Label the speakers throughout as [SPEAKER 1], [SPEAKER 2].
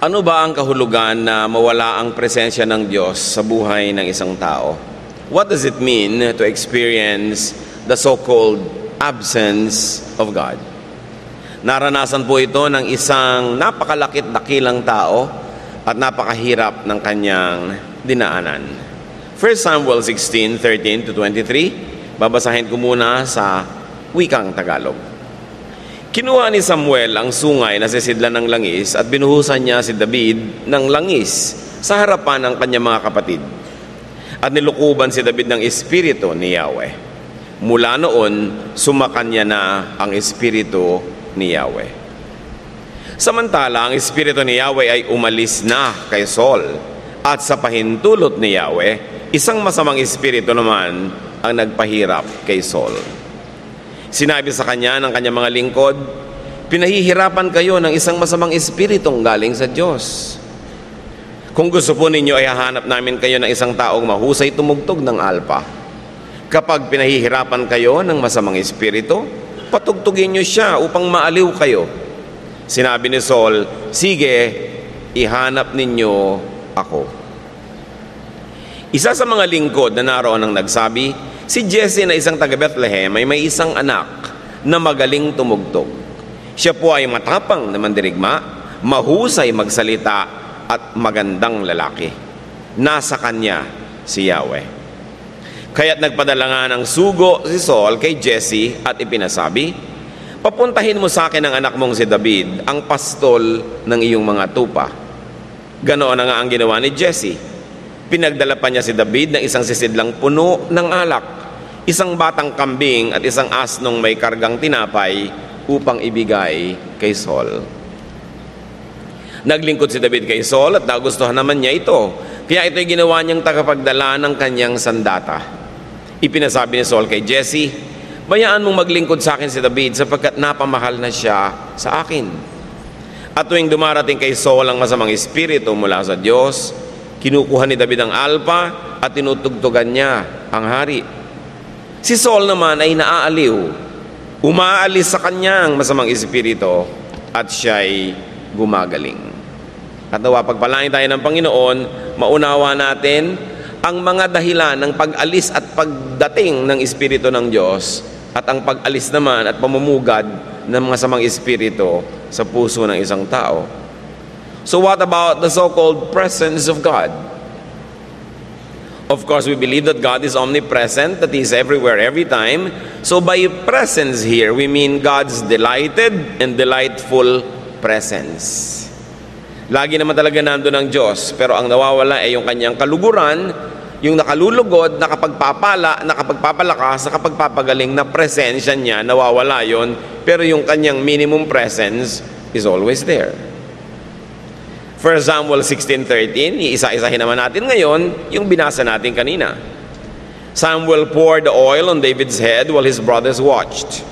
[SPEAKER 1] Ano ba ang kahulugan na mawala ang presensya ng Diyos sa buhay ng isang tao? What does it mean to experience the so-called absence of God? Naranasan po ito ng isang napakalakit-dakilang tao at napakahirap ng kanyang dinaanan. 1 Samuel 16:13-23, babasahin ko muna sa wikang Tagalog. Kinuha ni Samuel ang sungay na sisidlan ng langis at binuhusan niya si David ng langis sa harapan ng kanyang mga kapatid. At nilukuban si David ng espiritu ni Yahweh. Mula noon, sumakanya na ang espiritu ni Yahweh. Samantala, ang espiritu ni Yahweh ay umalis na kay Saul. At sa pahintulot ni Yahweh, isang masamang espiritu naman ang nagpahirap kay Saul. Sinabi sa kanya ng kanyang mga lingkod, pinahihirapan kayo ng isang masamang espiritong galing sa Diyos. Kung gusto po ninyo ay hahanap namin kayo ng isang taong mahusay tumugtog ng alpa. Kapag pinahihirapan kayo ng masamang espiritu, patugtugin niyo siya upang maaliw kayo. Sinabi ni Saul, sige, ihanap ninyo ako. Isa sa mga lingkod na naroon ang nagsabi, si Jesse na isang taga-Bethlehem ay may isang anak na magaling tumugtog. Siya po ay matapang na mandirigma, mahusay magsalita at magandang lalaki. Nasa kanya si Yahweh. Kaya't nagpadala nga ng sugo si Saul kay Jesse at ipinasabi, papuntahin mo sa akin ang anak mong si David, ang pastol ng iyong mga tupa. Ganoon na nga ang ginawa ni Jesse. Pinagdala pa niya si David ng isang sisidlang puno ng alak, isang batang kambing at isang asnong may kargang tinapay upang ibigay kay Saul. Naglingkod si David kay Saul at nagustuhan naman niya ito. Kaya ito'y ginawa niyang tagapagdala ng kanyang sandata. Ipinasabi ni Saul kay Jesse, bayaan mong maglingkod sa akin si David sapagkat napamahal na siya sa akin. At tuwing dumarating kay Saul ang masamang espiritu mula sa Diyos, kinukuha ni David ang alpa at tinutugtugan niya ang hari. Si Saul naman ay naaaliw. Umaalis sa kanya ang masamang espiritu at siya'y gumagaling. At nawa pagpalain tayo ng Panginoon, maunawa natin ang mga dahilan ng pag-alis at pagdating ng espiritu ng Diyos at ang pag-alis naman at pamumugad ng mga samang espiritu sa puso ng isang tao. So what about the so-called presence of God? Of course, we believe that God is omnipresent, that He is everywhere, every time. So by presence here, we mean God's delighted and delightful presence. Lagi naman talaga nandun ang Diyos, pero ang nawawala ay yung kanyang kaluguran, yung nakalulugod, nakapagpapalakas, nakapagpapagaling na presensya niya, nawawala yon, pero yung kanyang minimum presence is always there. 1 Samuel 16:13, iisa-isahin naman natin ngayon yung binasa natin kanina. Samuel poured the oil on David's head while his brothers watched.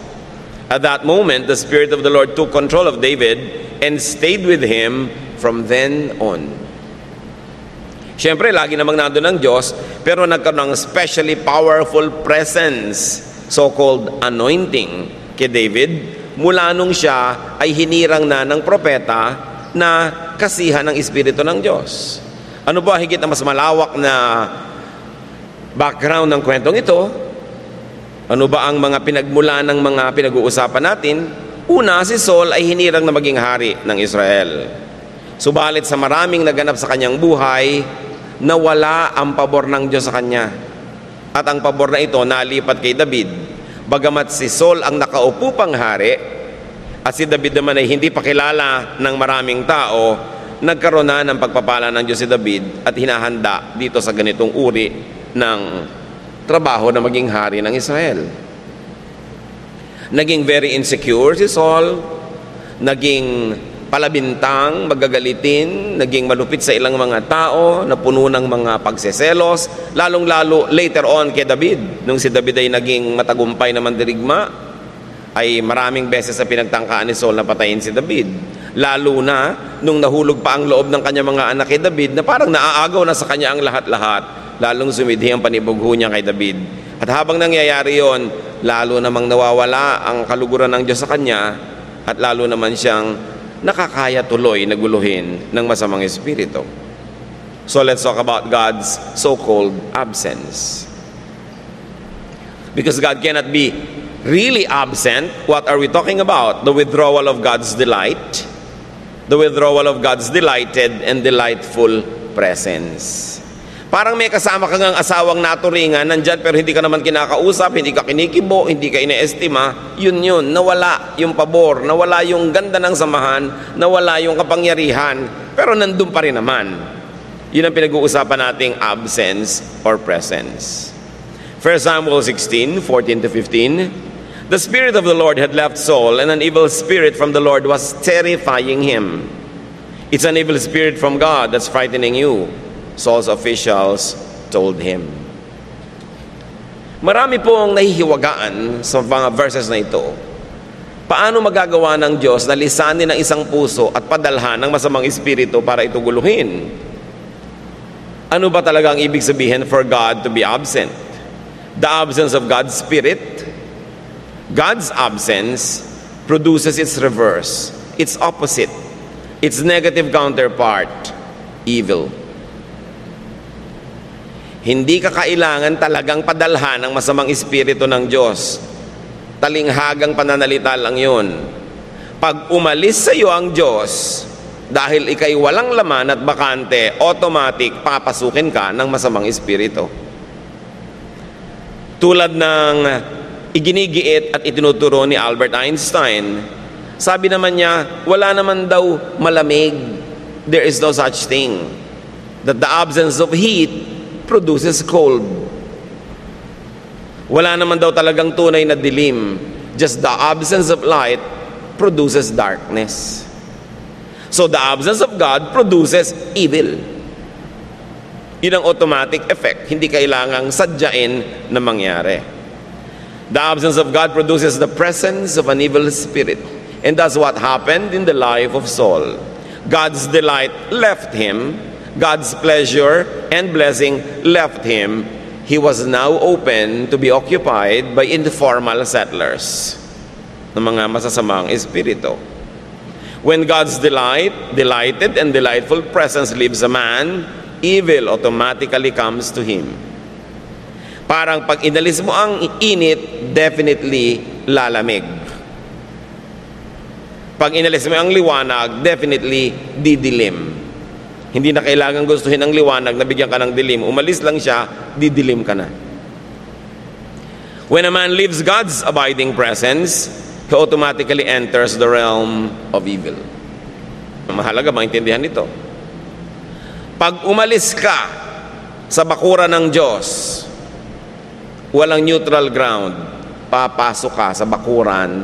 [SPEAKER 1] At that moment, the Spirit of the Lord took control of David and stayed with him from then on. Siyempre, lagi namang nandun ng Diyos, pero nagkaroon ng especially powerful presence, so-called anointing, kay David, mula nung siya ay hinirang na ng propeta na kasihan ng Espiritu ng Diyos. Ano ba higit na mas malawak na background ng kwentong ito? Ano ba ang mga pinagmula ng mga pinag-uusapan natin? Una, si Saul ay hinirang na maging hari ng Israel. Subalit sa maraming naganap sa kanyang buhay, nawala ang pabor ng Diyos sa kanya. At ang pabor na ito nalipat kay David. Bagamat si Saul ang nakaupo pang hari, at si David naman ay hindi pa kilala ng maraming tao, nagkaroon na ng pagpapala ng Diyos si David at hinahanda dito sa ganitong uri ng trabaho na maging hari ng Israel. Naging very insecure si Saul, naging palabintang, magagalitin, naging malupit sa ilang mga tao, na puno ng mga pagseselos, lalong-lalo later on kay David. Nung si David ay naging matagumpay na mandirigma, ay maraming beses na pinagtangkaan ni Saul na patayin si David. Lalo na nung nahulog pa ang loob ng kanyang mga anak kay David na parang naaagaw na sa kanya ang lahat-lahat, lalong sumidhi ang panibugho niya kay David. At habang nangyayari yon, lalo namang nawawala ang kaluguran ng Diyos sa kanya at lalo naman siyang nakakaya tuloy na guluhin ng masamang espiritu. So let's talk about God's so-called absence. Because God cannot be really absent, what are we talking about? The withdrawal of God's delight, the withdrawal of God's delighted and delightful presence. Parang may kasama kang asawang naturingan, nandyan pero hindi ka naman kinakausap, hindi ka kinikibo, hindi ka iniestima, yun, nawala yung pabor, nawala yung ganda ng samahan, nawala yung kapangyarihan, pero nandun pa rin naman. Yun ang pinag-uusapan nating absence or presence. 1 Samuel 16, 14 to 15, the Spirit of the Lord had left Saul, and an evil spirit from the Lord was terrifying him. It's an evil spirit from God that's frightening you, Saul's officials told him. Marami pong nahihiwagaan sa mga verses na ito. Paano magagawa ng Diyos na lisanin ng isang puso at padalhan ng masamang espiritu para ito guluhin? Ano ba talaga ang ibig sabihin for God to be absent? The absence of God's Spirit. God's absence produces its reverse, its opposite, its negative counterpart, evil. Hindi ka kailangan talagang padalhan ng masamang espiritu ng Diyos. Talinghagang pananalita lang yun. Pag umalis sa iyo ang Diyos, dahil ikay walang laman at bakante, automatic papasukin ka ng masamang espiritu. Tulad ng iginigiit at itinuturo ni Albert Einstein, sabi naman niya, wala naman daw malamig. There is no such thing. That the absence of heat produces cold. Wala naman daw talagang tunay na dilim. Just the absence of light produces darkness. So the absence of God produces evil. Yun ang automatic effect. Hindi kailangang sadyain na mangyari. The absence of God produces the presence of an evil spirit. And that's what happened in the life of Saul. God's delight left him. God's pleasure and blessing left him. He was now open to be occupied by informal settlers, ng mga masasamang espiritu. When God's delighted and delightful presence leaves a man, evil automatically comes to him. Parang pag inalis mo ang init, definitely lalamig. Pag inalis mo ang liwanag, definitely didilim. Hindi na kailangan gustuhin ang liwanag na bigyan ka ng dilim. Umalis lang siya, didilim ka na. When a man leaves God's abiding presence, he automatically enters the realm of evil. Mahalaga maintindihan ito. Pag umalis ka sa bakuran ng Diyos, walang neutral ground, papasok ka sa bakuran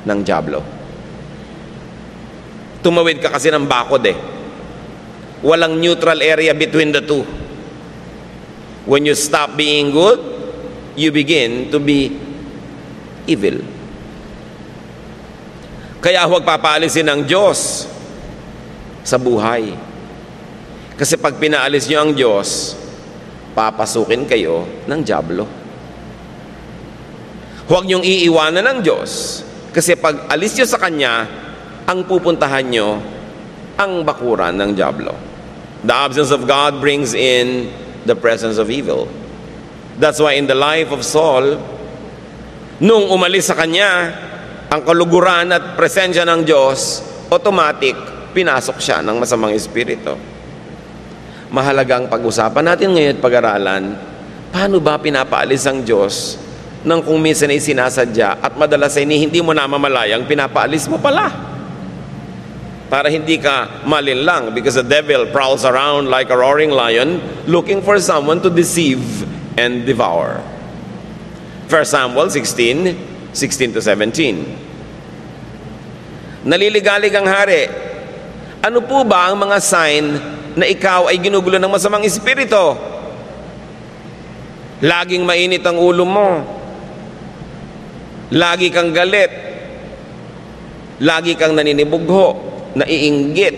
[SPEAKER 1] ng dyablo. Tumawid ka kasi ng bakod Walang neutral area between the two. When you stop being good, you begin to be evil. Kaya huwag papaalisin ng Diyos sa buhay. Kasi pag pinaalis nyo ang Diyos, papasukin kayo ng dyablo. Huwag nyong iiwanan ng Diyos. Kasi pag alis nyo sa Kanya, ang pupuntahan nyo ang bakuran ng dyablo. The absence of God brings in the presence of evil. That's why in the life of Saul, nung umalis sa kanya ang kaluguran at presensya ng Diyos, automatic pinasok siya ng masamang espiritu. Mahalagang pag-usapan natin ngayon at pag-aralan, paano ba pinapaalis ang Diyos nang kung minsan ay sinasadya at madalas ay hindi mo namamalayang pinapaalis mo pala? Para hindi ka malinlang, because the devil prowls around like a roaring lion looking for someone to deceive and devour. 1 Samuel 16, 16 to 17. Naliligalig ang hari. Ano po ba ang mga sign na ikaw ay ginugulo ng masamang espiritu? Laging mainit ang ulo mo. Lagi kang galit. Lagi kang naninibugho. Naiinggit,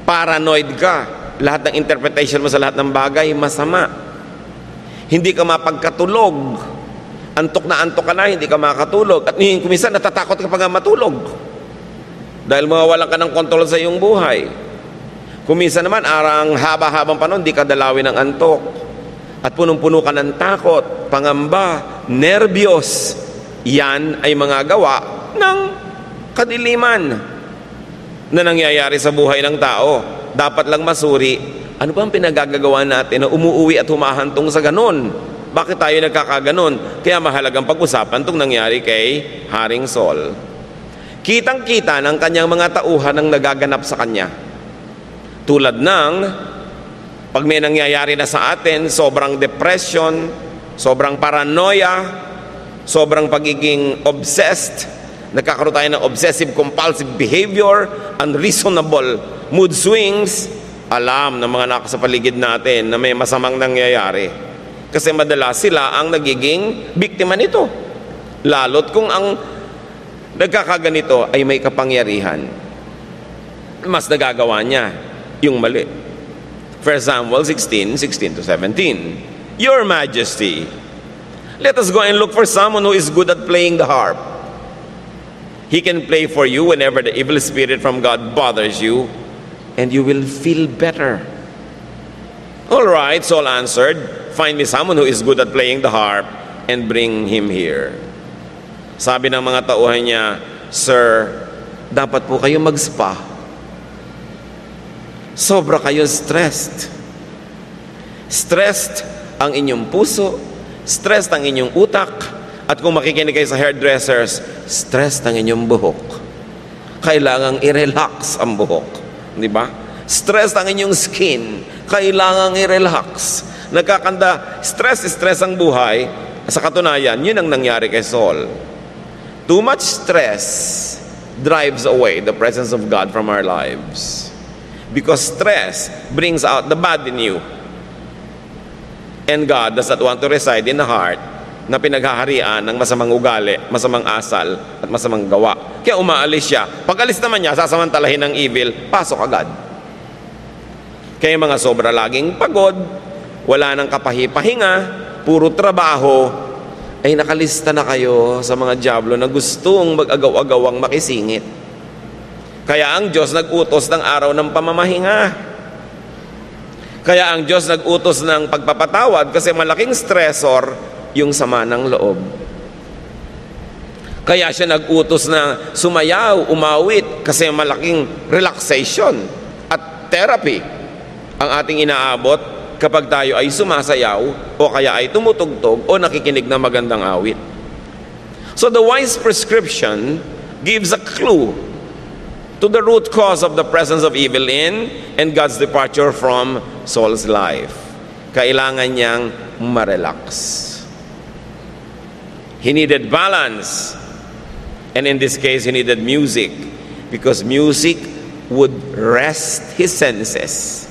[SPEAKER 1] paranoid ka, lahat ng interpretation mo sa lahat ng bagay, masama. Hindi ka mapagkatulog, antok na antok ka na, hindi ka makatulog, at kuminsan natatakot ka pa nga matulog. Dahil mawawalan ka ng kontrol sa iyong buhay. Kung minsan naman, arang haba-habang panahon, di ka dalawin ng antok. At punong-puno ka ng takot, pangamba, nervyos. Yan ay mga gawa ng kadiliman na nangyayari sa buhay ng tao. Dapat lang masuri, ano ba ang pinagagagawa natin na umuuwi at humahantong sa ganon? Bakit tayo nagkakaganon? Kaya mahalagang pag-usapan itong nangyari kay Haring Saul. Kitang-kita ng kanyang mga tauhan ang nagaganap sa kanya. Tulad ng, pag may nangyayari na sa atin, sobrang depression, sobrang paranoia, sobrang pagiging obsessed, nagkakaroon tayo ng obsessive-compulsive behavior, unreasonable mood swings, alam ng mga nasa paligid natin na may masamang nangyayari. Kasi madalas sila ang nagiging biktima nito. Lalo't kung ang nagkakaganito ay may kapangyarihan, mas nagagawa niya yung mali. 1 Samuel 16:16-17. Your Majesty, let us go and look for someone who is good at playing the harp. He can play for you whenever the evil spirit from God bothers you, and you will feel better. All right, Saul answered, find me someone who is good at playing the harp and bring him here. Sabi ng mga tauhan niya, Sir, dapat po kayo mag-spa. Sobra kayo stressed. Stressed ang inyong puso, stressed ang inyong utak, at kung makikinig kayo sa hairdressers, stressed ang inyong buhok. Kailangang i-relax ang buhok. Di ba? Stressed ang inyong skin, kailangang i-relax. Nagkakanda, stress ang buhay. Sa katunayan, yun ang nangyari kay Saul. Too much stress drives away the presence of God from our lives. Because stress brings out the bad in you. And God does not want to reside in the heart na pinaghaharian ng masamang ugali, masamang asal, at masamang gawa. Kaya umaalis siya. Pag alis naman niya, sasamantalahin ng evil, pasok agad. Kaya mga sobra laging pagod, wala nang kapahi-pahinga, puro trabaho, ay nakalista na kayo sa mga dyablo na gustong mag-agaw-agawang makisingit. Kaya ang Diyos nag-utos ng araw ng pamamahinga. Kaya ang Diyos nag-utos ng pagpapatawad kasi malaking stressor yung sama ng loob. Kaya siya nag-utos na sumayaw, umawit kasi malaking relaxation at therapy ang ating inaabot kapag tayo ay sumasayaw o kaya ay tumutugtog o nakikinig ng magandang awit. So the wise prescription gives a clue to the root cause of the presence of evil in and God's departure from Saul's life. Kailangan niyang ma-relax. He needed balance. And in this case, he needed music because music would rest his senses.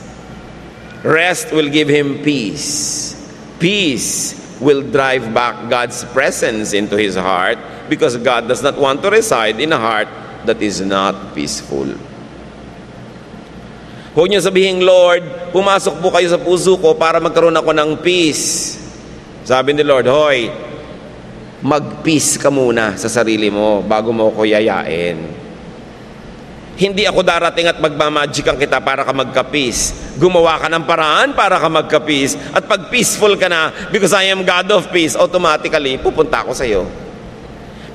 [SPEAKER 1] Rest will give him peace. Peace will drive back God's presence into his heart because God does not want to reside in a heart that is not peaceful. Huwag niyo sabihin, Lord, pumasok po kayo sa puso ko para magkaroon ako ng peace. Sabi ni Lord, hoy, mag-peace ka muna sa sarili mo bago mo ko yayain. Hindi ako darating at magmamagican kita para ka magka-peace. Gumawa ka ng paraan para ka magka-peace. At pag peaceful ka na, because I am God of peace, automatically, pupunta ako sa iyo.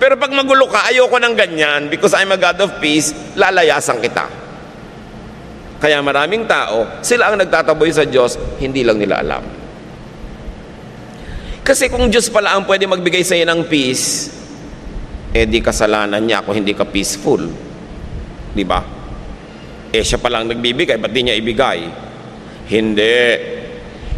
[SPEAKER 1] Pero pag magulo ka, ayoko ng ganyan, because I'm a God of peace, lalayasan kita. Kaya maraming tao, sila ang nagtataboy sa Diyos, hindi lang nila alam. Kasi kung Diyos pala ang pwede magbigay sa iyo ng peace, eh di kasalanan niya kung hindi ka peaceful. Di ba? Eh siya palang nagbibigay, ba't di niya ibigay? Hindi.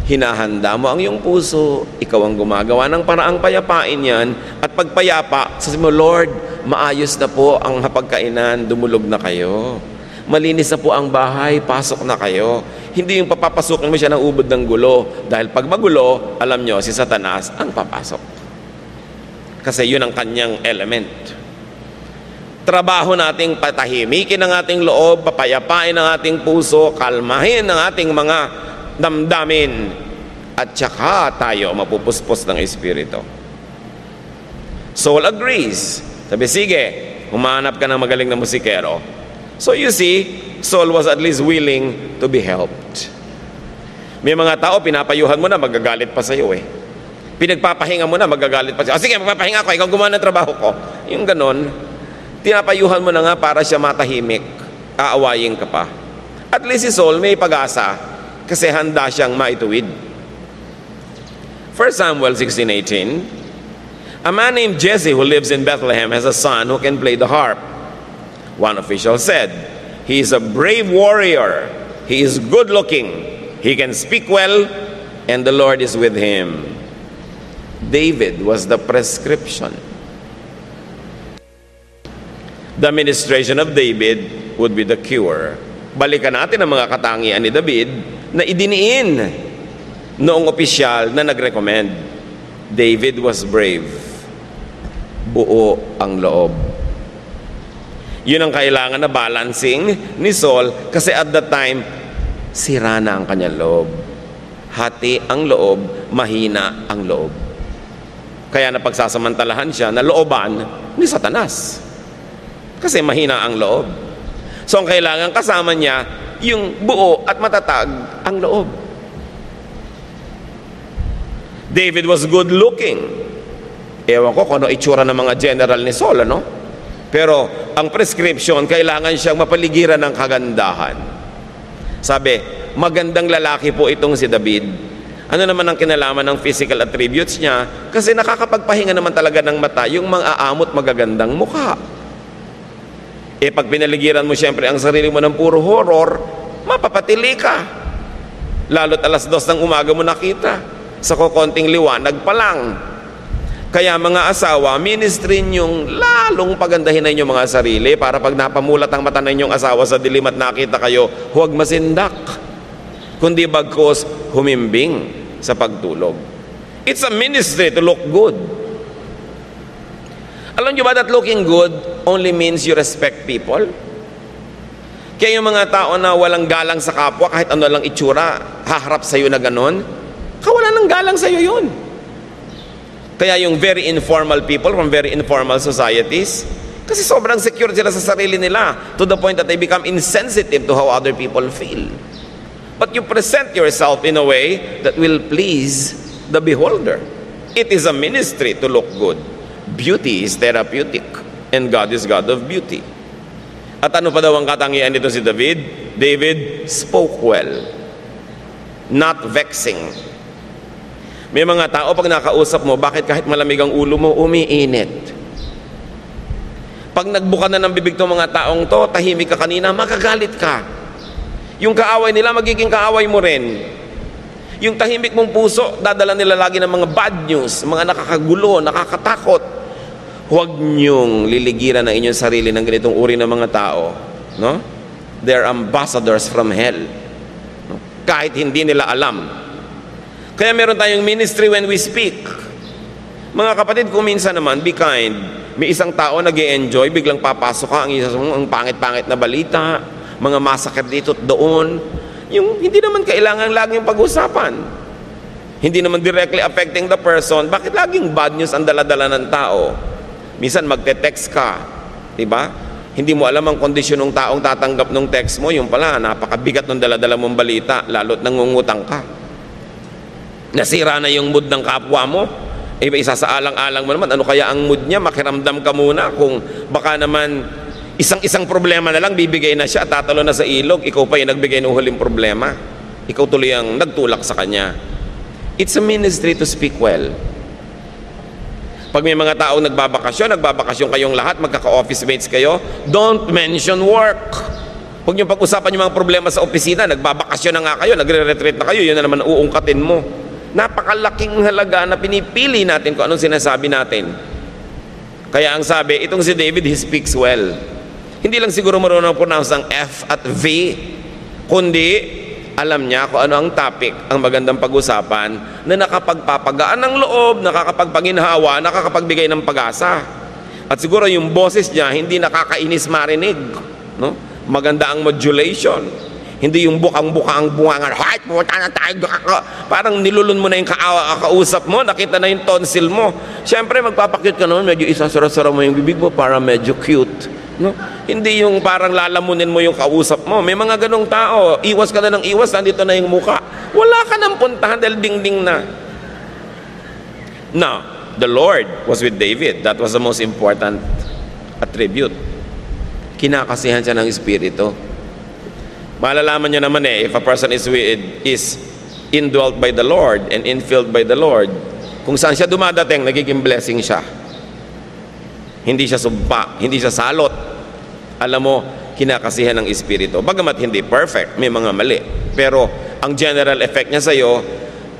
[SPEAKER 1] Hinahanda mo ang iyong puso, ikaw ang gumagawa ng paraang payapain yan, at pagpayapa, sabi mo, Lord, maayos na po ang hapagkainan, dumulog na kayo. Malinis na po ang bahay, pasok na kayo. Hindi yung papapasukin mo siya ng ubod ng gulo, dahil pag magulo, alam nyo, si Satanas ang papasok. Kasi yun ang kanyang element. Trabaho nating patahimikin ang ating loob, papayapain ang ating puso, kalmahin ang ating mga damdamin, at saka tayo mapupuspos ng Espiritu. Saul agrees. Sabi, sige, humanap ka ng magaling na musikero. So you see, Saul was at least willing to be helped. May mga tao, pinapayuhan mo na, magagalit pa sa'yo eh. Pinagpapahinga mo na, magagalit pa sa'yo. Sige, magpapahinga ako, ikaw gumawa ng trabaho ko. Yung ganon, pinapayuhan mo na nga para siya matahimik. Aawayin ka pa. At least si Saul may pag-asa kasi handa siyang maituwid. 1 Samuel 16:18, a man named Jesse who lives in Bethlehem has a son who can play the harp. One official said, he is a brave warrior. He is good looking. He can speak well, and the Lord is with him. David was the prescription. The ministration of David would be the cure. Balikan natin ang mga katangian ni David na idiniin noong opisyal na nag-recommend. David was brave. Buo ang loob. Yun ang kailangan na balancing ni Saul kasi at that time, sira na ang kanyang loob. Hati ang loob, mahina ang loob. Kaya napagsasamantalahan siya na looban ni Satanas. Kasi mahina ang loob. So ang kailangan kasama niya, yung buo at matatag ang loob. David was good looking. Ewan ko kung ano itsura ng mga general ni Saul, ano? Pero ang prescription, kailangan siyang mapaligiran ng kagandahan. Sabi, magandang lalaki po itong si David. Ano naman ang kinalaman ng physical attributes niya? Kasi nakakapagpahinga naman talaga ng mata yung mga aamot magagandang mukha. Eh pag pinaligiran mo siyempre ang sarili mo ng puro horror, mapapatili ka. Lalo't 2:00 ng umaga mo nakita. Sa kukonting liwanag pa lang. Kaya mga asawa, ministry niyong lalong pagandahin na inyong mga sarili para pag napamulat ang mata ng inyong asawa sa dilim at nakita kayo, huwag masindak, kundi bagkos humimbing sa pagtulog. It's a ministry to look good. Alam niyo ba that looking good only means you respect people? Kaya yung mga tao na walang galang sa kapwa, kahit ano lang itsura, haharap sa'yo na ganon, kawalan ng galang sa'yo yun. Kaya yung very informal people from very informal societies, kasi sobrang secure sila sa sarili nila to the point that they become insensitive to how other people feel. But you present yourself in a way that will please the beholder. It is a ministry to look good. Beauty is therapeutic, and God is God of beauty. At ano pa daw ang katangian nito si David? David spoke well, not vexing. May mga tao pag nakausap mo, bakit kahit malamig ang ulo mo, umiinit? Pag nagbuka na ng bibig tong mga taong to, tahimik ka kanina, makagalit ka. Yung kaaway nila, magiging kaaway mo rin. Yung tahimik mong puso, dadala nila lagi ng mga bad news, mga nakakagulo, nakakatakot. Huwag niyong liligiran ang inyong sarili ng ganitong uri ng mga tao. No? They're ambassadors from hell. No? Kahit hindi nila alam. Kaya meron tayong ministry when we speak. Mga kapatid, kung minsan naman, be kind. May isang tao nag-e-enjoy, biglang papasok ka, ang pangit-pangit na balita, mga masakit dito at doon. Yung hindi naman kailangan laging pag-usapan. Hindi naman directly affecting the person. Bakit laging bad news ang dala-dala ng tao? Minsan magte-text ka, diba? Hindi mo alam ang kondisyon ng taong tatanggap ng text mo, yung pala, napakabigat ng dala-dala mong balita, lalo't nangungutang ka. Nasira na yung mood ng kapwa mo. Isa sa alang-alang mo naman, ano kaya ang mood niya? Makiramdam ka muna kung baka naman isang problema na lang bibigay na siya at tatalo na sa ilog, ikaw pa yung nagbigay ng huling problema. Ikaw tuloy ang nagtulak sa kanya. It's a ministry to speak well. Pag may mga taong nagbabakasyon kayong lahat, magkaka-office mates kayo, don't mention work. Huwag niyong pag-usapan yung mga problema sa opisina, nagbabakasyon na nga kayo, nagre-retreat na kayo, yun na naman uungkatin mo. Napakalaking halaga na pinipili natin kung anong sinasabi natin. Kaya ang sabi, itong si David, he speaks well. Hindi lang siguro marunong pronounce ang F at V, kundi alam niya kung ano ang topic, ang magandang pag-usapan na nakapagpapagaan ng loob, nakakapagpaginhawa, nakakapagbigay ng pag-asa. At siguro yung boses niya, hindi nakakainis marinig. No? Maganda ang modulation. Hindi yung bukang-buka ang bungangan. Parang nilulun mo na yung kausap mo, nakita na yung tonsil mo. Siyempre, magpapakyut ka naman, medyo isasara-sara mo yung bibig mo para medyo cute. No? Hindi yung parang lalamunin mo yung kausap mo. May mga ganong tao, iwas ka na ng iwas, nandito na yung muka. Wala ka nang puntahan dahil dingding na. Now, the Lord was with David. That was the most important attribute. Kinakasihan siya ng Espiritu. Malalaman nyo naman if a person is indwelt by the Lord and infilled by the Lord, kung saan siya dumadating, nagiging blessing siya. Hindi siya sumpa, hindi siya salot. Alam mo, kinakasihan ng Espiritu. Bagamat hindi perfect, may mga mali. Pero ang general effect niya sa'yo,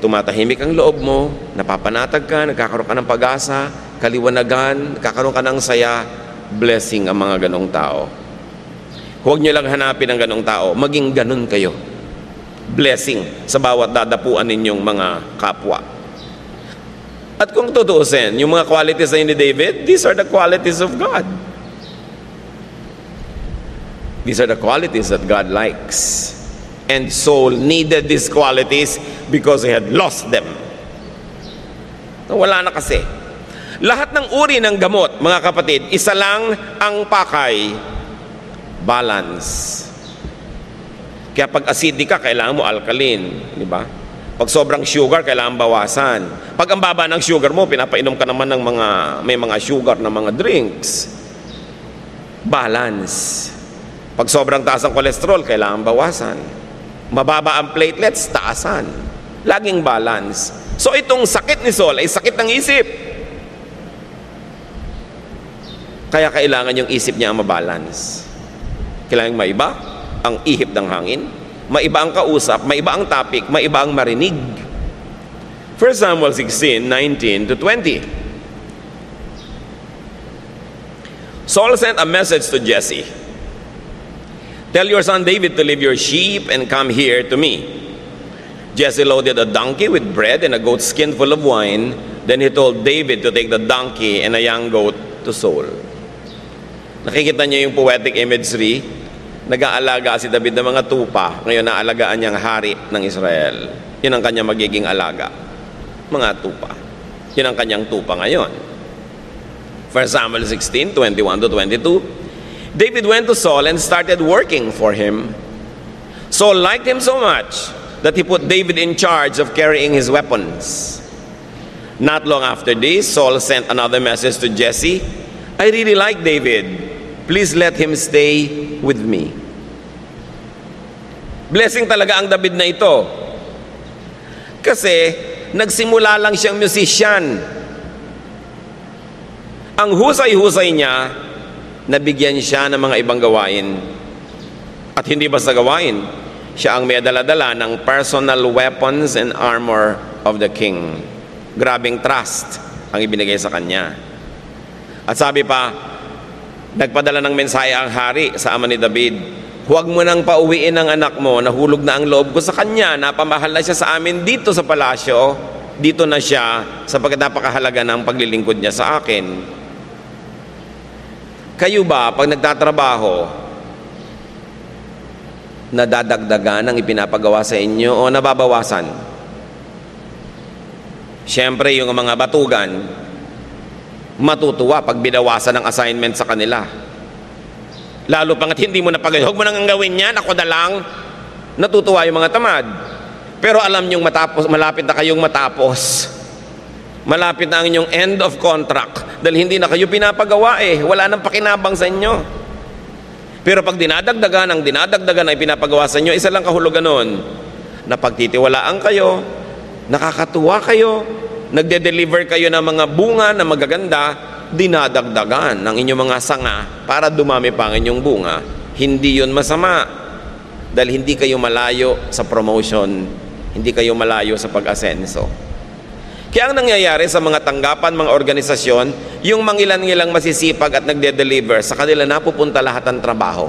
[SPEAKER 1] tumatahimik ang loob mo, napapanatag ka, nagkakaroon ka ng pag-asa, kaliwanagan, nagkakaroon ka ng saya, blessing ang mga ganong tao. Huwag niyo lang hanapin ang ganong tao, maging ganon kayo. Blessing sa bawat dadapuan ninyong mga kapwa. At kung tutuusin, yung mga qualities na ni David, these are the qualities of God. These are the qualities that God likes. And Saul needed these qualities because he had lost them. Wala na kasi. Lahat ng uri ng gamot, mga kapatid, isa lang ang pakay, balance. Kaya pag acidic ka, kailangan mo alkaline, di ba? Pag sobrang sugar, kailangan bawasan. Pag ang baba ng sugar mo, pinapainom ka naman ng may mga sugar na mga drinks. Balance. Pag sobrang taas ang kolesterol, kailangan bawasan. Mababa ang platelets, taasan. Laging balance. So itong sakit ni Saul ay sakit ng isip. Kaya kailangan yung isip niya ang mabalance. Kailangan maiba ang ihip ng hangin, maiba ang kausap, maiba ang topic, maiba ang marinig. 1 Samuel 16:19-20. Saul sent a message to Jesse. Tell your son David to leave your sheep and come here to me. Jesse loaded a donkey with bread and a goat skin full of wine. Then he told David to take the donkey and a young goat to Saul. Nakikita niyo yung poetic imagery? Nag-aalaga si David ng mga tupa. Ngayon naalagaan niyang hari ng Israel. Yun ang kanyang magiging alaga. Mga tupa. Yun ang kanyang tupa ngayon. 1 Samuel 16:21-22. David went to Saul and started working for him. Saul liked him so much that he put David in charge of carrying his weapons. Not long after this, Saul sent another message to Jesse. I really like David. Please let him stay with me. Blessing talaga ang David na ito. Kasi nagsimula lang siyang musician. Ang husay-husay niya, nabigyan siya ng mga ibang gawain. At hindi basta gawain, siya ang may dala-dala ng personal weapons and armor of the king. Grabing trust ang ibinigay sa kanya. At sabi pa, nagpadala ng mensahe ang hari sa ama ni David, huwag mo nang pauwiin ang anak mo, nahulog na ang loob ko sa kanya, napamahal na siya sa amin dito sa palasyo, dito na siya sapagkat napakahalaga ng paglilingkod niya sa akin. Kayo ba, pag nagtatrabaho, nadadagdagan ang ipinapagawa sa inyo o nababawasan? Siyempre, yung mga batugan, matutuwa pag binawasan ng assignment sa kanila. Lalo pang at hindi mo napagawin, huwag mo nang gawin yan, ako na lang. Natutuwa yung mga tamad. Pero alam nyong malapit na kayong matapos. Malapit na ang inyong end of contract dahil hindi na kayo pinapagawa wala nang pakinabang sa inyo. Pero pag dinadagdagan ay pinapagawa sa inyo, isa lang kahulugan nun, napagtitiwalaan kayo, nakakatuwa kayo, nagde-deliver kayo ng mga bunga na magaganda, dinadagdagan ng inyong mga sanga para dumami pa ang inyong bunga. Hindi yun masama dahil hindi kayo malayo sa promotion, hindi kayo malayo sa pag-asenso. Kaya ang nangyayari sa mga tanggapan, mga organisasyon, yung mangilan-ngilang masisipag at nagde-deliver, sa kanila napupunta lahat ng trabaho.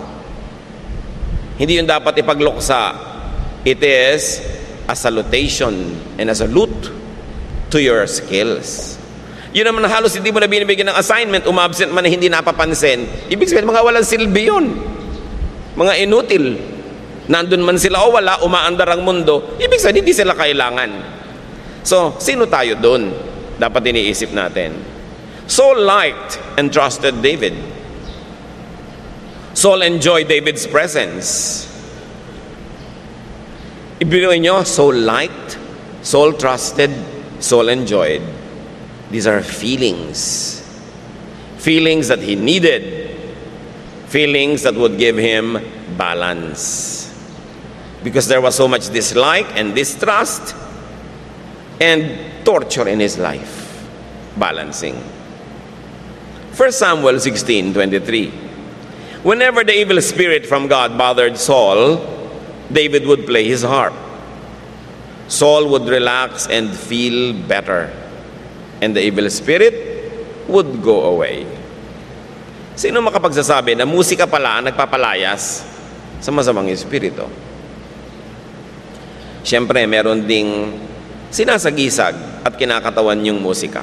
[SPEAKER 1] Hindi yun dapat ipagluksa. It is a salutation and a salute to your skills. Yun naman halos hindi mo na binibigyan ng assignment, umabsent man na hindi napapansin. Ibig sabihin, mga walang silbi yun. Mga inutil. Nandun man sila o wala, umaandar ang mundo. Ibig sabihin, hindi sila kailangan. So, sino tayo dun? Dapat iniisip natin. Saul liked and trusted David. Saul enjoyed David's presence. Ibinuin nyo, Saul liked, Saul trusted, Saul enjoyed. These are feelings. Feelings that he needed. Feelings that would give him balance. Because there was so much dislike and distrust and torture in his life. Balancing. 1 Samuel 16:23. Whenever the evil spirit from God bothered Saul, David would play his harp. Saul would relax and feel better. And the evil spirit would go away. Sino makapagsasabi na musika pala ang nagpapalayas sa masamang espiritu? Siyempre, meron ding sinasagisag at kinakatawan yung musika.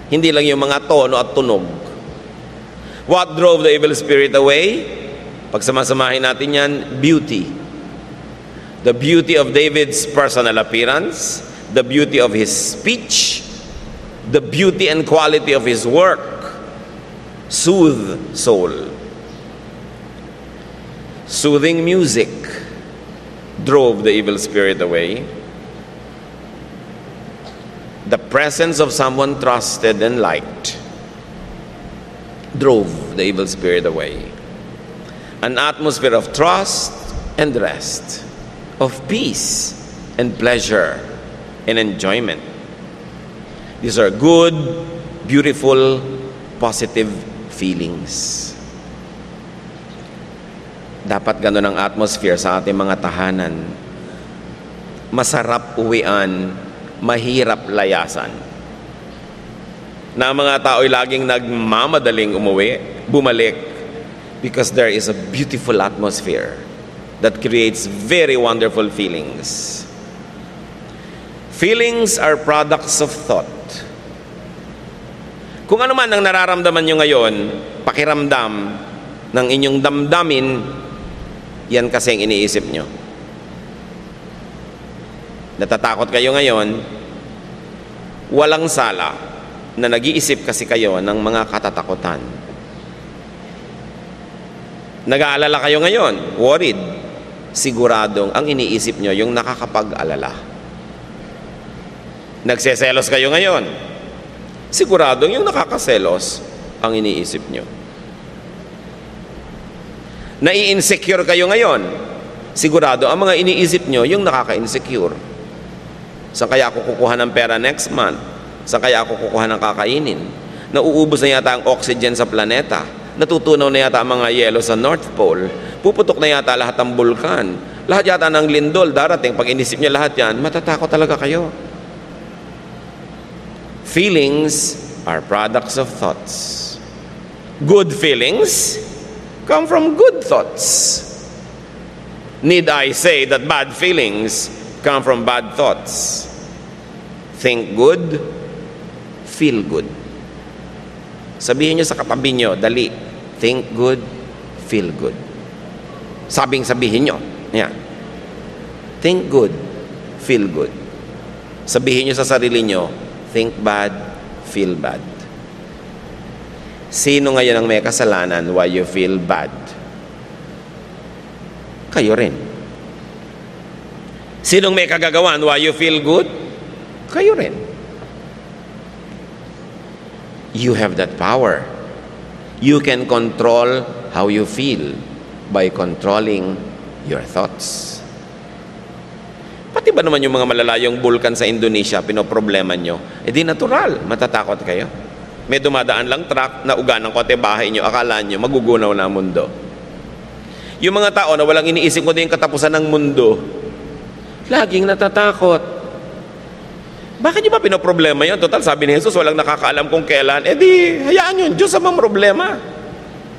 [SPEAKER 1] Hindi lang yung mga tono at tunog. What drove the evil spirit away? Pag samasamahin natin yan, beauty. The beauty of David's personal appearance, the beauty of his speech, the beauty and quality of his work, soothe soul. Soothing music drove the evil spirit away. The presence of someone trusted and liked drove the evil spirit away. An atmosphere of trust and rest, of peace and pleasure and enjoyment. These are good, beautiful, positive feelings. Dapat ganun ang atmosphere sa ating mga tahanan. Masarap uwian, mahirap layasan. Na ang mga tao ay laging nagmamadaling bumalik, because there is a beautiful atmosphere that creates very wonderful feelings. Feelings are products of thought. Kung ano man ang nararamdaman nyo ngayon, pakiramdam ng inyong damdamin, yan kasi ang iniisip nyo. Natatakot kayo ngayon, walang sala na nag-iisip kasi kayo ng mga katatakutan. Nag-aalala kayo ngayon, worried. Siguradong ang iniisip nyo yung nakakapag-alala. Nagseselos kayo ngayon. Siguradong yung nakakaselos ang iniisip nyo. Nai-insecure kayo ngayon. Sigurado ang mga iniisip nyo yung nakaka-insecure. Saan kaya ako kukuha ng pera next month? Saan kaya ako kukuha ng kakainin? Nauubos na yata ang oxygen sa planeta. Natutunaw na yata ang mga yelo sa North Pole. Puputok na yata lahat ng bulkan. Lahat yata ng lindol darating. Pag inisip niyo lahat yan, matatakot talaga kayo. Feelings are products of thoughts. Good feelings come from good thoughts. Need I say that bad feelings come from bad thoughts? Think good, feel good. Sabihin nyo sa katabi nyo, dali. Think good, feel good. Sabihin nyo. Yan. Think good, feel good. Sabihin nyo sa sarili nyo, think bad, feel bad. Sino ngayon ang may kasalanan why you feel bad? Kayo rin. Sinong may kagagawan why you feel good? Kayo rin. You have that power. You can control how you feel by controlling your thoughts. Pati ba naman yung mga malalayong bulkan sa Indonesia, pinoproblema nyo? Eh di natural, matatakot kayo. May dumadaan lang truck na uga ng kote bahay nyo, akala nyo magugunaw na ang mundo. Yung mga tao na walang iniisip ko din katapusan ng mundo, laging natatakot. Bakit nyo ba pinoproblema yun? Total, sabi ni Jesus, walang nakakaalam kung kailan. Eh di, hayaan yun, Diyos ang mga problema.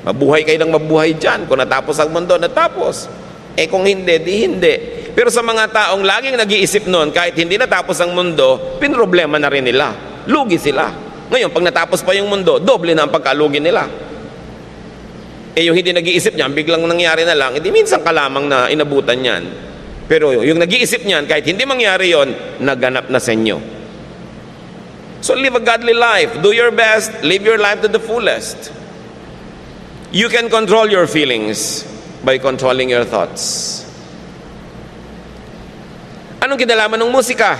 [SPEAKER 1] Mabuhay kayo ng mabuhay dyan. Kung natapos ang mundo, natapos. Eh kung hindi, di hindi. Pero sa mga taong laging nag-iisip nun, kahit hindi natapos ang mundo, pinroblema na rin nila. Lugi sila. Ngayon, pag natapos pa yung mundo, doble na ang pagkalugi nila. Eh yung hindi nag-iisip niyan, biglang nangyari na lang, hindi minsan ka lamang na inabutan yan. Pero yung nag-iisip niyan, kahit hindi mangyari yon, naganap na sa inyo. So live a godly life. Do your best. Live your life to the fullest. You can control your feelings by controlling your thoughts. Anong kinalaman ng musika?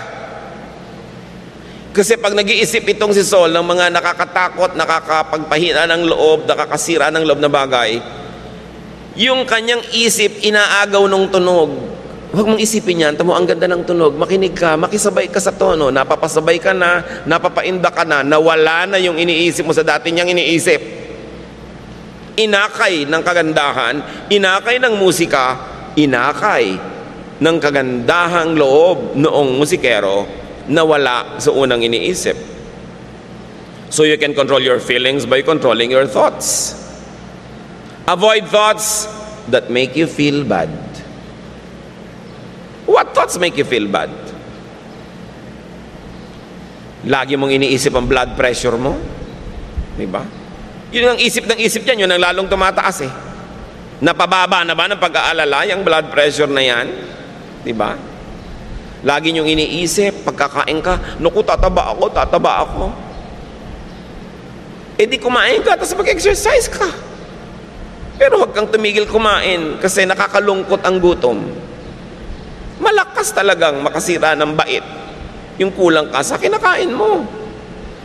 [SPEAKER 1] Kasi pag nag-iisip itong si Saul ng mga nakakatakot, nakakapagpahina ng loob, nakakasira ng loob na bagay, yung kanyang isip inaagaw ng tunog. Huwag mong isipin yan, tamo ang ganda ng tunog, makinig ka, makisabay ka sa tono, napapasabay ka na, napapainda ka na, nawala na yung iniisip mo sa dati niyang iniisip. Inakay ng kagandahan, inakay ng musika, inakay ng kagandahang loob noong musikero na wala sa unang iniisip. So you can control your feelings by controlling your thoughts. Avoid thoughts that make you feel bad. What thoughts make you feel bad? Lagi mong iniisip ang blood pressure mo. Diba? Yun ang isip ng isip yan, yun ang lalong tumataas eh. Napababa na ba ng pag-aalala yung blood pressure na yan? Diba? Lagi niyong iniisip, pagkakain ka, naku, tataba ako. Eh di kumain ka, tapos mag-exercise ka. Pero huwag kang tumigil kumain kasi nakakalungkot ang gutom. Malakas talagang makasira ng bait yung kulang ka sa kinakain mo.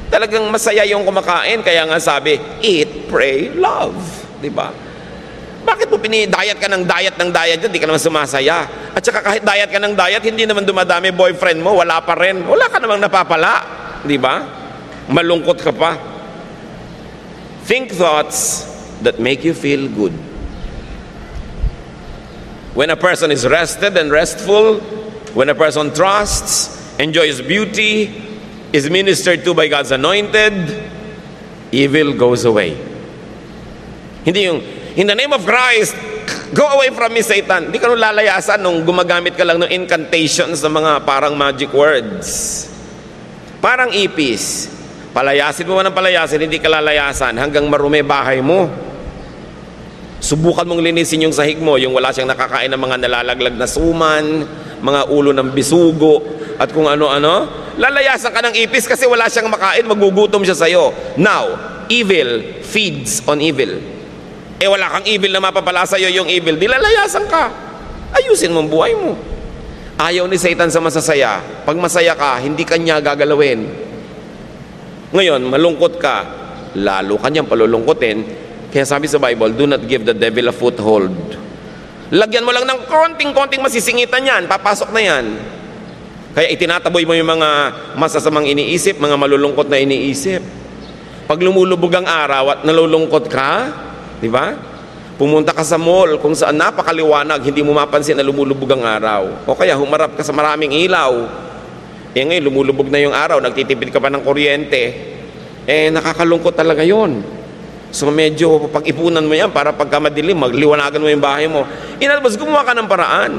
[SPEAKER 1] Talagang masaya yung kumakain, kaya nga sabi, eat, pray, love. Diba? Bakit mo diet ka ng diet dyan, di ka naman sumasaya? At saka kahit diet ka ng diet, hindi naman dumadami boyfriend mo, wala pa rin. Wala ka namang napapala. Diba? Malungkot ka pa. Think thoughts that make you feel good. When a person is rested and restful, when a person trusts, enjoys beauty, is ministered to by God's anointed, evil goes away. Hindi yung, in the name of Christ, go away from me, Satan. Hindi ka nung lalayasan nung gumagamit ka lang ng incantations ng mga parang magic words. Parang ipis. Palayasin mo man ng palayasin, hindi ka lalayasan hanggang marumi bahay mo. Subukan mong linisin yung sahig mo, yung wala siyang nakakain ng mga nalalaglag na suman, mga ulo ng bisugo, at kung ano-ano. Lalayasan ka ng ipis kasi wala siyang makain, magugutom siya sa'yo. Now, evil feeds on evil. Eh wala kang evil na mapapala sa'yo yung evil, di lalayasan ka. Ayusin mong buhay mo. Ayaw ni Satan sa masasaya. Pag masaya ka, hindi kanya gagalawin. Ngayon, malungkot ka, lalo kanyang palulungkotin. Kaya sabi sa Bible, do not give the devil a foothold. Lagyan mo lang ng konting-konting masisingitan yan, papasok na yan. Kaya itinataboy mo yung mga masasamang iniisip, mga malulungkot na iniisip. Pag lumulubog ang araw at nalulungkot ka, di ba? Pumunta ka sa mall kung saan napakaliwanag, hindi mo mapansin na lumulubog ang araw. O kaya humarap ka sa maraming ilaw. Eh ngayon, lumulubog na yung araw, nagtitipid ka pa ng kuryente. Eh nakakalungkot talaga yon. So medyo pag-ipunan mo yan para pagka madilim, magliwanagan mo yung bahay mo. Inalbas, gumawa ka ng paraan.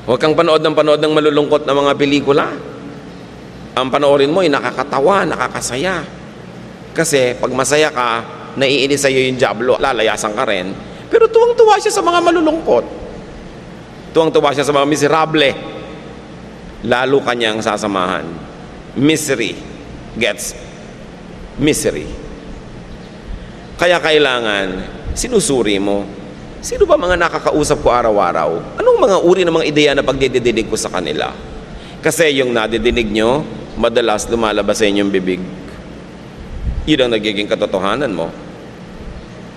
[SPEAKER 1] Huwag kang panood ng malulungkot na mga pelikula. Ang panoorin mo ay nakakatawa, nakakasaya. Kasi pag masaya ka, naiinis sa'yo yung diablo, lalayasan ka rin. Pero tuwang-tuwa siya sa mga malulungkot. Tuwang-tuwa siya sa mga miserable. Lalo kanyang sasamahan. Misery gets misery. Kaya kailangan, sinusuri mo, sino ba mga nakakausap ko araw-araw? Anong mga uri ng mga ideya na pagdidinig ko sa kanila? Kasi yung nadidinig nyo, madalas lumalabas sa inyong bibig. Yun ang nagiging katotohanan mo.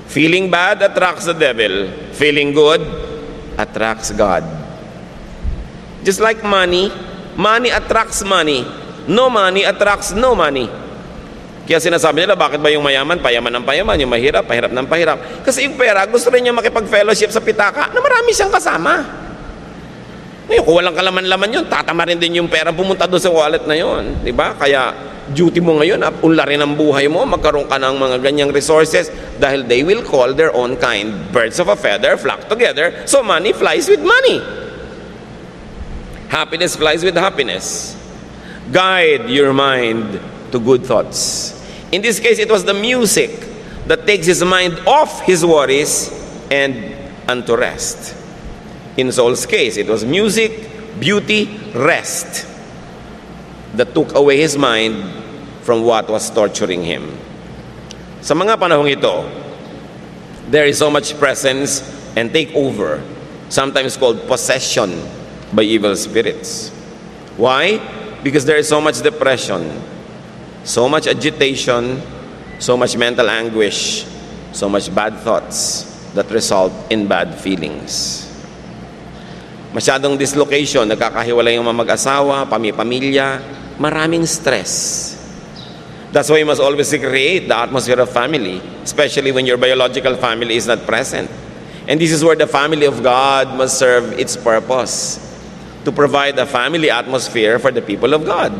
[SPEAKER 1] Feeling bad attracts the devil. Feeling good attracts God. Just like money, money attracts money. No money attracts no money. Kaya sinasabi nila, bakit ba yung mayaman, payaman ng payaman, yung mahirap, pahirap ng pahirap? Kasi yung pera, gusto rin niya makipag-fellowship sa pitaka na marami siyang kasama. Ngayon, kung walang kalaman-laman yun, tatama rin din yung pera, pumunta doon sa wallet na yun. Diba? Kaya, duty mo ngayon, unlarin ang buhay mo, magkaroon ka ng mga ganyang resources dahil they will call their own kind. Birds of a feather flock together, so money flies with money. Happiness flies with happiness. Guide your mind to good thoughts. In this case, it was the music that takes his mind off his worries and unto rest. In Saul's case, it was music, beauty, rest that took away his mind from what was torturing him. Sa mga panahong ito, there is so much presence and takeover, sometimes called possession by evil spirits. Why? Because there is so much depression, so much agitation, so much mental anguish, so much bad thoughts that result in bad feelings. Masyadong dislocation, nagkakahiwalay yung mga mag-asawa, pamilya, maraming stress. That's why you must always create the atmosphere of family, especially when your biological family is not present. And this is where the family of God must serve its purpose, to provide a family atmosphere for the people of God.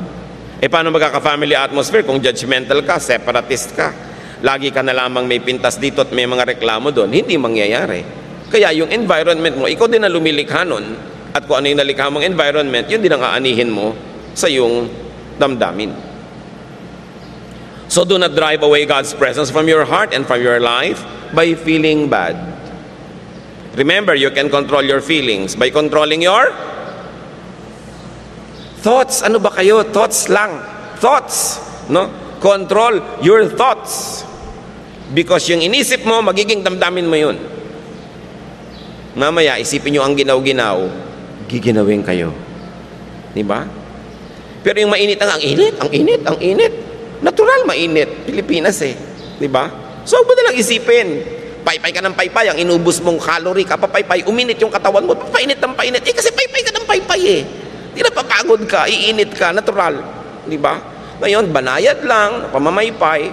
[SPEAKER 1] Paano magkaka-family atmosphere kung judgmental ka, separatist ka? Lagi ka na lamang may pintas dito at may mga reklamo doon. Hindi mangyayari. Kaya yung environment mo, ikaw din na lumilikha nun. At kung ano yung nalikha mong environment, yun din ang aanihin mo sa iyong damdamin. So do not drive away God's presence from your heart and from your life by feeling bad. Remember, you can control your feelings by controlling your thoughts. Ano ba kayo? Thoughts lang. Thoughts. No? Control your thoughts. Because yung inisip mo, magiging damdamin mo yun. Mamaya, isipin nyo ang ginaw-ginaw, giginawin kayo. Diba? Pero yung mainit ang init. Natural mainit. Pilipinas Diba? So, huwag mo nalang isipin. Paypay ka ng paypay, ang inubos mong calorie, kapapaypay, uminit yung katawan mo, papainit ng painit. Kasi paypay ka ng paypay Di na papagod ka, iinit ka, natural. Diba? Ngayon, banayad lang, pamamaypay.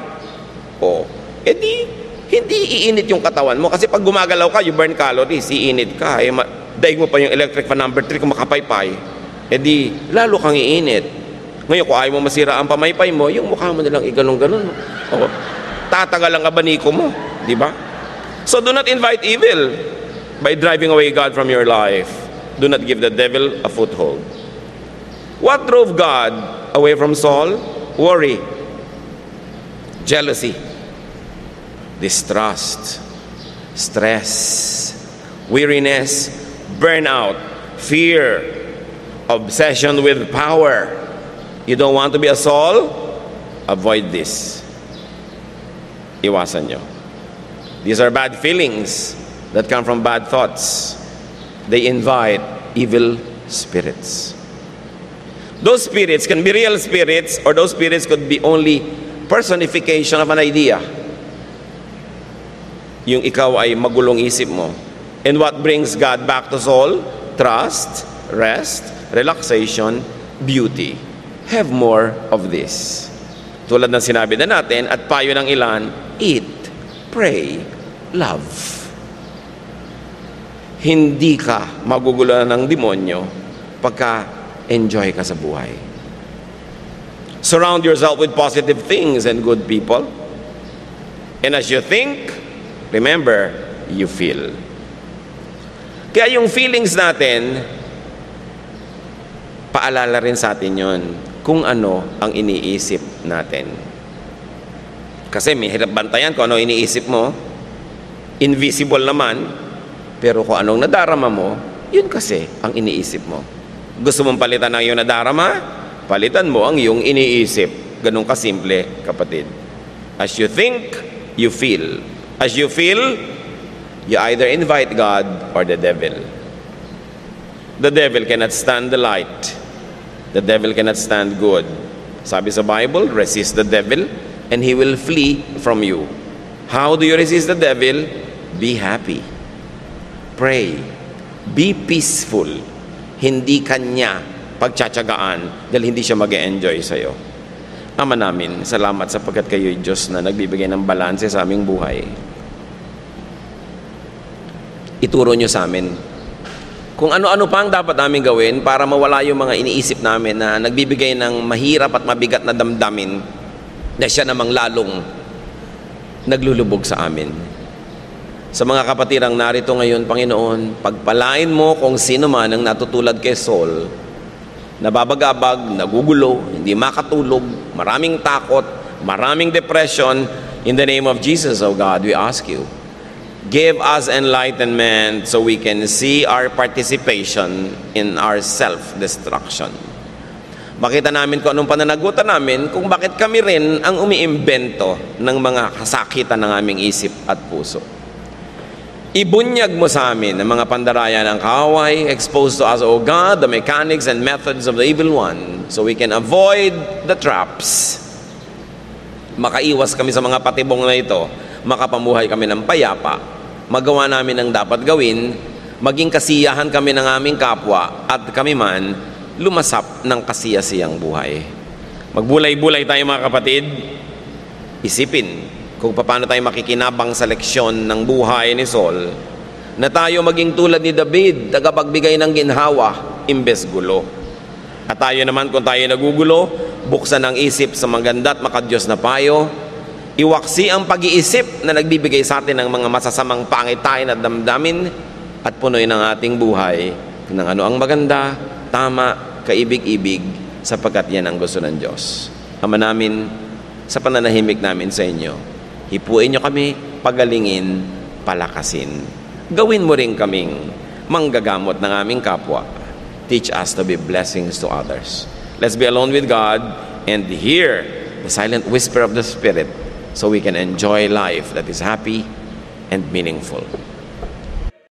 [SPEAKER 1] Hindi iinit yung katawan mo. Kasi pag gumagalaw ka, you burn calories, iinit ka. Daig mo pa yung electric fan number 3 kung makapaypay. Lalo kang iinit. Ngayon, kung ayaw mo masira ang pamaypay mo, yung mukha mo nalang iganong-ganon. Tatagal ang abaniko mo. Diba? So do not invite evil by driving away God from your life. Do not give the devil a foothold. What drove God away from Saul? Worry, jealousy, distrust, stress, weariness, burnout, fear, obsession with power. You don't want to be a Saul? Avoid this. Iwasan nyo. These are bad feelings that come from bad thoughts. They invite evil spirits. Those spirits can be real spirits, or those spirits could be only personification of an idea. Yung ikaw ay magulong isip mo. And what brings God back to Saul? Trust, rest, relaxation, beauty. Have more of this. Tulad ng sinabi na natin, at payo ng ilan, eat, pray, love. Hindi ka magugulan ng demonyo pagka enjoy ka sa buhay. Surround yourself with positive things and good people. And as you think, remember, you feel. Kaya yung feelings natin, paalala rin sa atin yun kung ano ang iniisip natin. Kasi may hirap bantayan kung ano iniisip mo. Invisible naman, pero kung anong nadarama mo, yun kasi ang iniisip mo. Gusto mong palitan ang iyong nadarama? Palitan mo ang iyong iniisip. Ganun kasimple, kapatid. As you think, you feel. As you feel, you either invite God or the devil. The devil cannot stand the light. The devil cannot stand good. Sabi sa Bible, resist the devil and he will flee from you. How do you resist the devil? Be happy. Pray. Be peaceful. Hindi kanya pagtsatsagaan dahil hindi siya mag-e-enjoy sa'yo. Ama namin, salamat sapagkat kayo'y Diyos na nagbibigay ng balanse sa aming buhay. Ituro nyo sa amin kung ano-ano pa ang dapat namin gawin para mawala yung mga iniisip namin na nagbibigay ng mahirap at mabigat na damdamin na siya namang lalong naglulubog sa amin. Sa mga kapatirang narito ngayon, Panginoon, pagpalain mo kung sino man ang natutulad kay Saul, nababagabag, nagugulo, hindi makatulog, maraming takot, maraming depression. In the name of Jesus, O God, we ask you, give us enlightenment so we can see our participation in our self-destruction. Makita namin kung anong pananagutan namin kung bakit kami rin ang umiimbento ng mga kasakitan ng aming isip at puso. Ibunyag mo sa amin ang mga pandaraya ng kaaway. Expose to us, O God, the mechanics and methods of the evil one, so we can avoid the traps. Makaiwas kami sa mga patibong na ito. Makapamuhay kami ng payapa. Magawa namin ang dapat gawin. Maging kasiyahan kami ng aming kapwa. At kami man, lumasap ng kasiyasiyang buhay. Magbulay-bulay tayo mga kapatid. Isipin kung paano tayo makikinabang sa leksyon ng buhay ni Saul, na tayo maging tulad ni David, tagapagbigay ng ginhawa, imbes gulo. At tayo naman, kung tayo nagugulo, buksan ang isip sa maganda at makadiyos na payo, iwaksi ang pag-iisip na nagbibigay sa atin ng mga masasamang pangitain at damdamin, at punoy ng ating buhay ng ano ang maganda, tama, kaibig-ibig, sapagkat yan ang gusto ng Diyos. Ama namin, sa pananahimik namin sa inyo, hipuin nyo kami, pagalingin, palakasin. Gawin mo rin kaming manggagamot ng aming kapwa. Teach us to be blessings to others. Let's be alone with God and hear the silent whisper of the Spirit so we can enjoy life that is happy and meaningful.